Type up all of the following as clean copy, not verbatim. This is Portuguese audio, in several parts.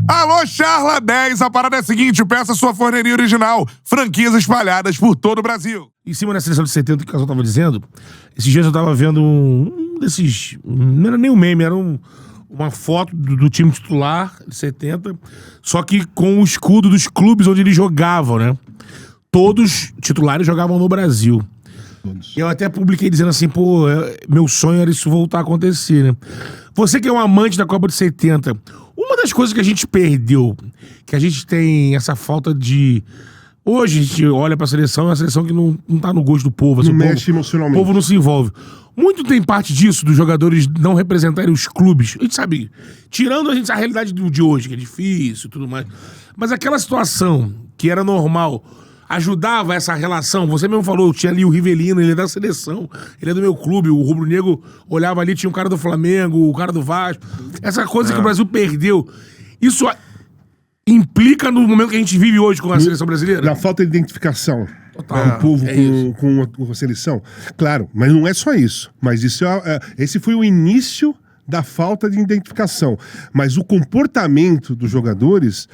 Alô, Charla 10, a parada é a seguinte, peça sua forneria original, franquias espalhadas por todo o Brasil. Em cima da seleção de 70 que o Casal tava dizendo, esses dias eu tava vendo um desses, não era nem um meme, era uma foto do time titular de 70, só que com o escudo dos clubes onde eles jogavam, né? Todos titulares jogavam no Brasil. Eu até publiquei dizendo assim, pô, meu sonho era isso voltar a acontecer, né? Você que é um amante da Copa de 70, uma das coisas que a gente perdeu, que a gente tem essa falta de... Hoje a gente olha pra seleção, é uma seleção que não tá no gosto do povo. Assim, não mexe emocionalmente. O povo não se envolve. Muito tem parte disso, dos jogadores não representarem os clubes. A gente sabe, tirando a realidade de hoje, que é difícil e tudo mais. Mas aquela situação que era normal... ajudava essa relação. Você mesmo falou, tinha ali o Rivelino, ele é da seleção, ele é do meu clube, o Rubro Negro olhava ali, tinha um cara do Flamengo, o cara do Vasco. Essa coisa que o Brasil perdeu, isso implica no momento que a gente vive hoje com a seleção brasileira? Na falta de identificação do povo com a seleção. Claro, mas não é só isso. Mas isso esse foi o início da falta de identificação. Mas o comportamento dos jogadores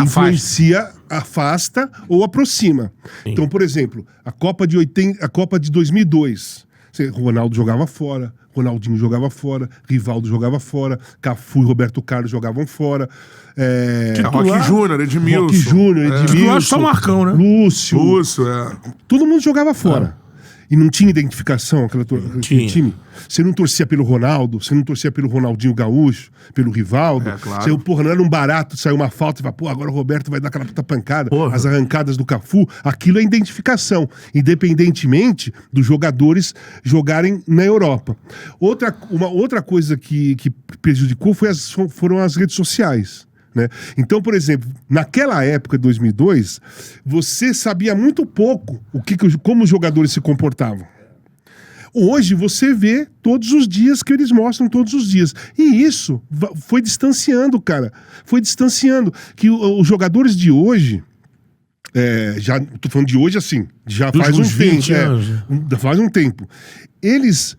influencia, afasta ou aproxima. Sim. Então, por exemplo, a Copa de 2002, o Ronaldo jogava fora, Ronaldinho jogava fora, Rivaldo jogava fora, Cafu e Roberto Carlos jogavam fora. Roque Júnior, Edmilson. Só Marcão, né? Lúcio. Todo mundo jogava fora. E não tinha identificação aquele time. Você não torcia pelo Ronaldo, você não torcia pelo Ronaldinho Gaúcho, pelo Rivaldo. Claro. Você, porra, não era um barato, saiu uma falta e fala, pô, agora o Roberto vai dar aquela puta pancada. Porra. As arrancadas do Cafu, aquilo é independentemente dos jogadores jogarem na Europa. Uma outra coisa que prejudicou foram as redes sociais. Né? Então, por exemplo, naquela época de 2002, você sabia muito pouco como os jogadores se comportavam. Hoje você vê todos os dias que eles mostram todos os dias. E isso foi distanciando, cara. Foi distanciando. Que os jogadores de hoje... já tô falando de hoje assim, já faz um tempo. Faz um tempo. Eles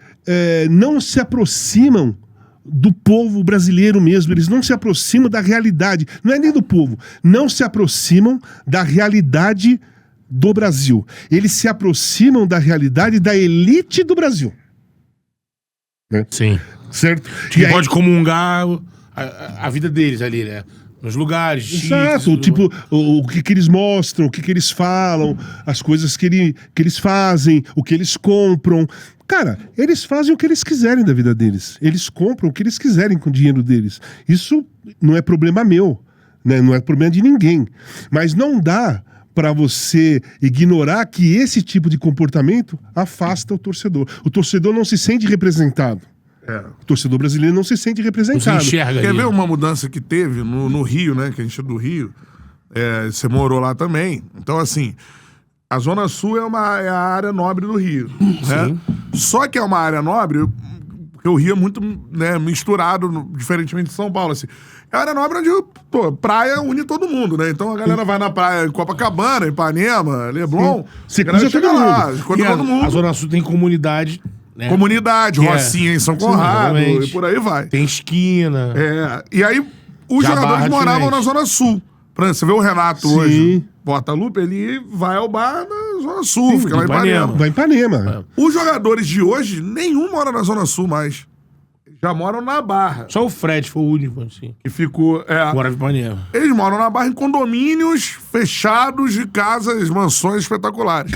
não se aproximam do povo brasileiro mesmo, eles não se aproximam da realidade, não é nem do povo, não se aproximam da realidade do Brasil. Eles se aproximam da realidade da elite do Brasil. Né? Sim. Certo? Que pode comungar a vida deles ali, né? Nos lugares. Exato, chiques, tipo, o que eles mostram, o que eles falam, as coisas que eles fazem, o que eles compram. Cara, eles fazem o que eles quiserem da vida deles. Eles compram o que eles quiserem com o dinheiro deles. Isso não é problema meu, né? Não é problema de ninguém. Mas não dá para você ignorar que esse tipo de comportamento afasta o torcedor. O torcedor não se sente representado. O torcedor brasileiro não se sente representado. Você enxerga Quer ali. ver uma mudança que teve no Rio, né? Que a gente é do Rio. Você morou lá também. Então, assim, a Zona Sul é a área nobre do Rio. Né? Só que é uma área nobre, porque o Rio é muito, né, misturado, diferentemente de São Paulo. Assim. É a área nobre onde praia une todo mundo, né? Então a galera vai na praia em Copacabana, Ipanema, Leblon. Você cruza todo mundo. A Zona Sul tem comunidade... né? Comunidade, Rocinha em São Conrado, e por aí vai. Tem esquina. E aí, os jogadores moravam na Zona Sul. Por exemplo, você vê o Renato hoje, Porta-Lupe, ele vai ao bar na Zona Sul, fica lá em Ipanema. Vai em Ipanema. Os jogadores de hoje, nenhum mora na Zona Sul mais. Já moram na Barra. Só o Fred foi o único, assim. Que ficou... Mora em Ipanema. Eles moram na Barra em condomínios fechados de casas, mansões espetaculares.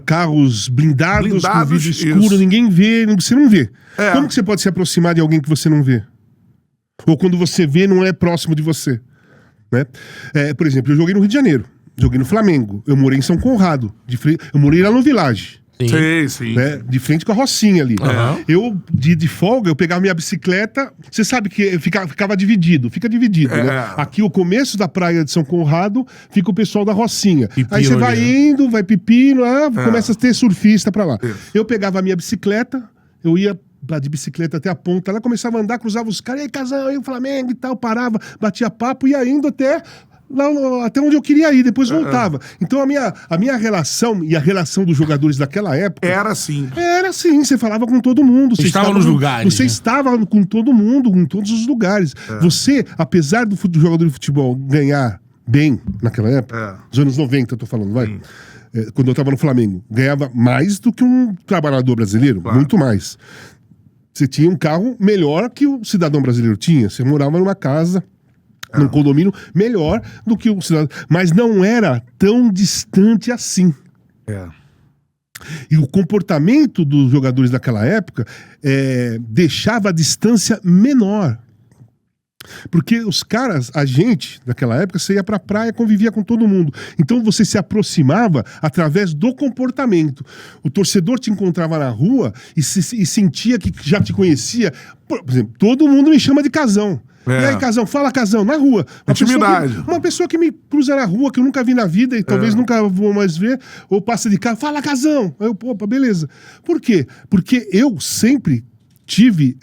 Carros blindados com vidro escuro, isso. Ninguém vê, você não vê. Como que você pode se aproximar de alguém que você não vê? Ou quando você vê, não é próximo de você? Né? Por exemplo, eu joguei no Rio de Janeiro, joguei no Flamengo, eu morei em São Conrado, eu morei lá no Village. Sim. Né? De frente com a Rocinha ali. Eu, de folga, eu pegava minha bicicleta. Você sabe que ficava dividido. Fica dividido, né? Aqui, o começo da praia de São Conrado, fica o pessoal da Rocinha. Pipino, aí você vai indo, vai pipino, começa a ter surfista pra lá. Eu pegava a minha bicicleta, eu ia de bicicleta até a ponta lá, começava a andar, cruzava os caras, e aí, Casão, aí o Flamengo e tal, parava, batia papo, ia indo até até onde eu queria ir, depois voltava. Então a minha relação e a relação dos jogadores daquela época... Era assim. Era assim, você falava com todo mundo. Você estava nos lugares. Você estava com todo mundo, em todos os lugares. Você, apesar do jogador de futebol ganhar bem naquela época, nos anos 90 eu tô falando, vai... quando eu tava no Flamengo, ganhava mais do que um trabalhador brasileiro, muito mais. Você tinha um carro melhor que o cidadão brasileiro tinha. Você morava numa casa, num condomínio melhor do que o cidadão. Mas não era tão distante assim. E o comportamento dos jogadores daquela época deixava a distância menor. Porque os caras, a gente, daquela época, você ia pra praia, convivia com todo mundo. Então você se aproximava através do comportamento. O torcedor te encontrava na rua e sentia que já te conhecia. Por exemplo, todo mundo me chama de Casão. E aí, Casão, fala Casão, na rua. Intimidade. Uma pessoa que me cruza na rua, que eu nunca vi na vida e talvez nunca vou mais ver, ou passa de carro, fala Casão. Aí eu, opa, beleza. Por quê? Porque eu sempre tive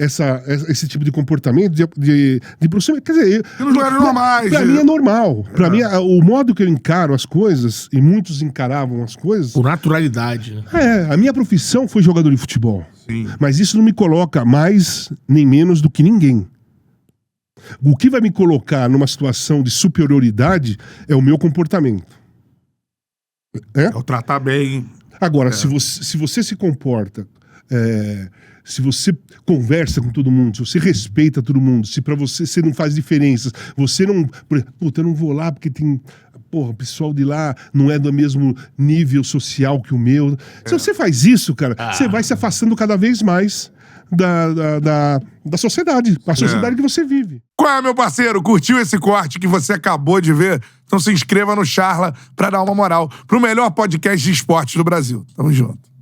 esse tipo de comportamento de proximidade. Quer dizer, pra mim é normal. Pra mim, o modo que eu encaro as coisas, e muitos encaravam as coisas... Por naturalidade, né? A minha profissão foi jogador de futebol. Sim. Mas isso não me coloca mais nem menos do que ninguém. O que vai me colocar numa situação de superioridade é o meu comportamento. É o tratar bem. Agora, se você se comporta... se você conversa com todo mundo, se você respeita todo mundo, se pra você não faz diferenças, você não... Puta, eu não vou lá porque tem... Porra, o pessoal de lá não é do mesmo nível social que o meu. Se você faz isso, cara, você vai se afastando cada vez mais da sociedade. A sociedade que você vive. Qual é, meu parceiro? Curtiu esse corte que você acabou de ver? Então se inscreva no Charla pra dar uma moral pro melhor podcast de esportes do Brasil. Tamo junto.